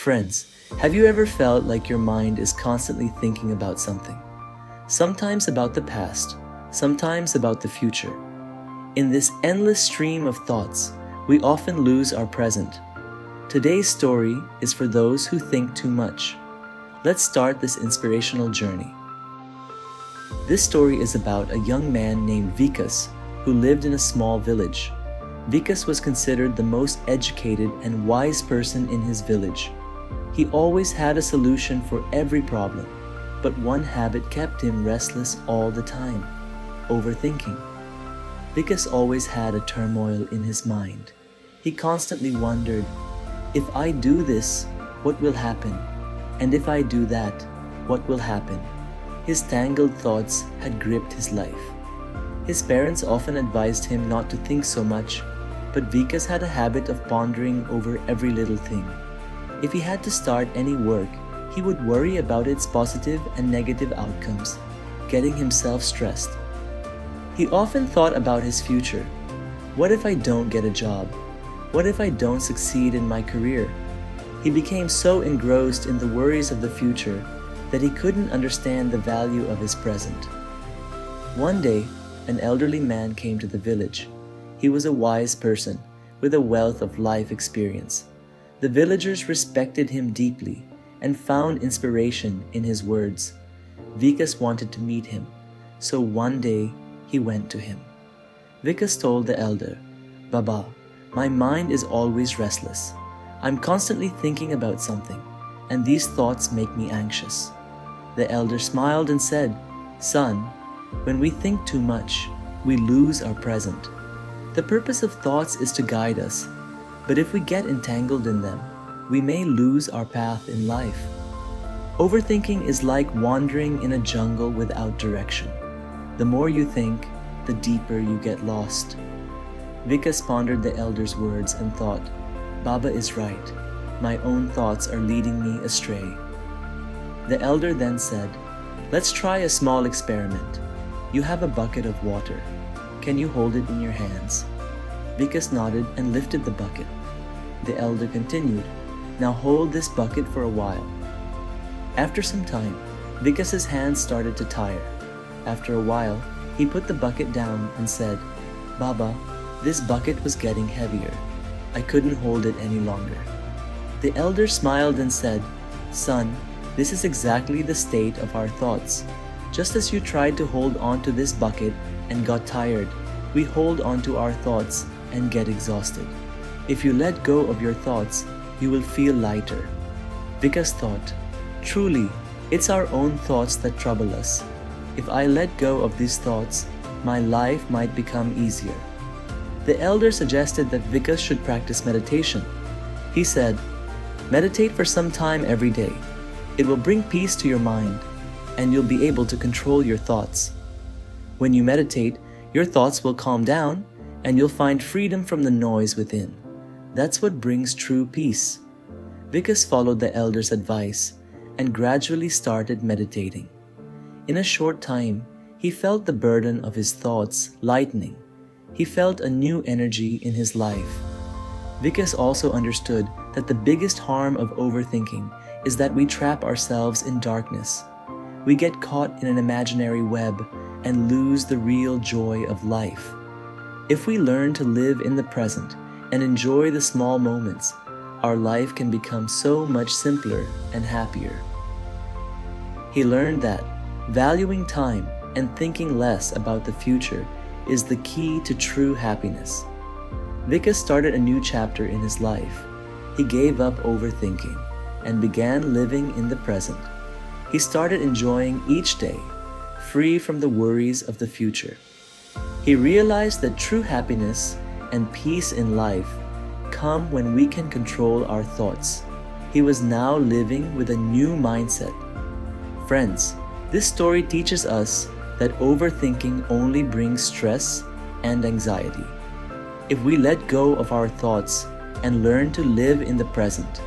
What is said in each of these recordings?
Friends, have you ever felt like your mind is constantly thinking about something? Sometimes about the past, sometimes about the future. In this endless stream of thoughts, we often lose our present. Today's story is for those who think too much. Let's start this inspirational journey. This story is about a young man named Vikas who lived in a small village. Vikas was considered the most educated and wise person in his village. He always had a solution for every problem, but one habit kept him restless all the time: overthinking. Vikas always had a turmoil in his mind. He constantly wondered, if I do this, what will happen? And if I do that, what will happen? His tangled thoughts had gripped his life. His parents often advised him not to think so much, but Vikas had a habit of pondering over every little thing. If he had to start any work, he would worry about its positive and negative outcomes, getting himself stressed. He often thought about his future. What if I don't get a job? What if I don't succeed in my career? He became so engrossed in the worries of the future that he couldn't understand the value of his present. One day, an elderly man came to the village. He was a wise person with a wealth of life experience. The villagers respected him deeply and found inspiration in his words. Vikas wanted to meet him, so one day he went to him. Vikas told the elder, "Baba, my mind is always restless. I'm constantly thinking about something, and these thoughts make me anxious." The elder smiled and said, "Son, when we think too much, we lose our present. The purpose of thoughts is to guide us, but if we get entangled in them, we may lose our path in life. Overthinking is like wandering in a jungle without direction. The more you think, the deeper you get lost." Vikas pondered the elder's words and thought, "Baba is right. My own thoughts are leading me astray." The elder then said, "Let's try a small experiment. You have a bucket of water. Can you hold it in your hands?" Vikas nodded and lifted the bucket. The elder continued, "Now hold this bucket for a while." After some time, Vikas's hands started to tire. After a while, he put the bucket down and said, "Baba, this bucket was getting heavier. I couldn't hold it any longer." The elder smiled and said, "Son, this is exactly the state of our thoughts. Just as you tried to hold on to this bucket and got tired, we hold on to our thoughts and get exhausted. If you let go of your thoughts, you will feel lighter." Vikas thought, "Truly, it's our own thoughts that trouble us. If I let go of these thoughts, my life might become easier." The elder suggested that Vikas should practice meditation. He said, "Meditate for some time every day. It will bring peace to your mind, and you'll be able to control your thoughts. When you meditate, your thoughts will calm down, and you'll find freedom from the noise within. That's what brings true peace." Vikas followed the elder's advice and gradually started meditating. In a short time, he felt the burden of his thoughts lightening. He felt a new energy in his life. Vikas also understood that the biggest harm of overthinking is that we trap ourselves in darkness. We get caught in an imaginary web and lose the real joy of life. If we learn to live in the present and enjoy the small moments, our life can become so much simpler and happier. He learned that valuing time and thinking less about the future is the key to true happiness. Vikas started a new chapter in his life. He gave up overthinking and began living in the present. He started enjoying each day, free from the worries of the future. He realized that true happiness and peace in life come when we can control our thoughts. He was now living with a new mindset. Friends, this story teaches us that overthinking only brings stress and anxiety. If we let go of our thoughts and learn to live in the present,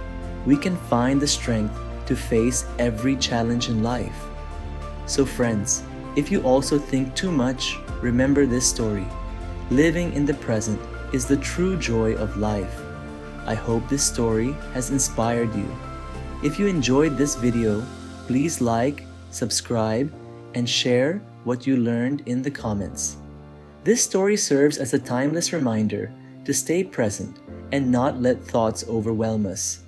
we can find the strength to face every challenge in life. So friends, if you also think too much, remember this story. Living in the present is the true joy of life. I hope this story has inspired you. If you enjoyed this video, please like, subscribe, and share what you learned in the comments. This story serves as a timeless reminder to stay present and not let thoughts overwhelm us.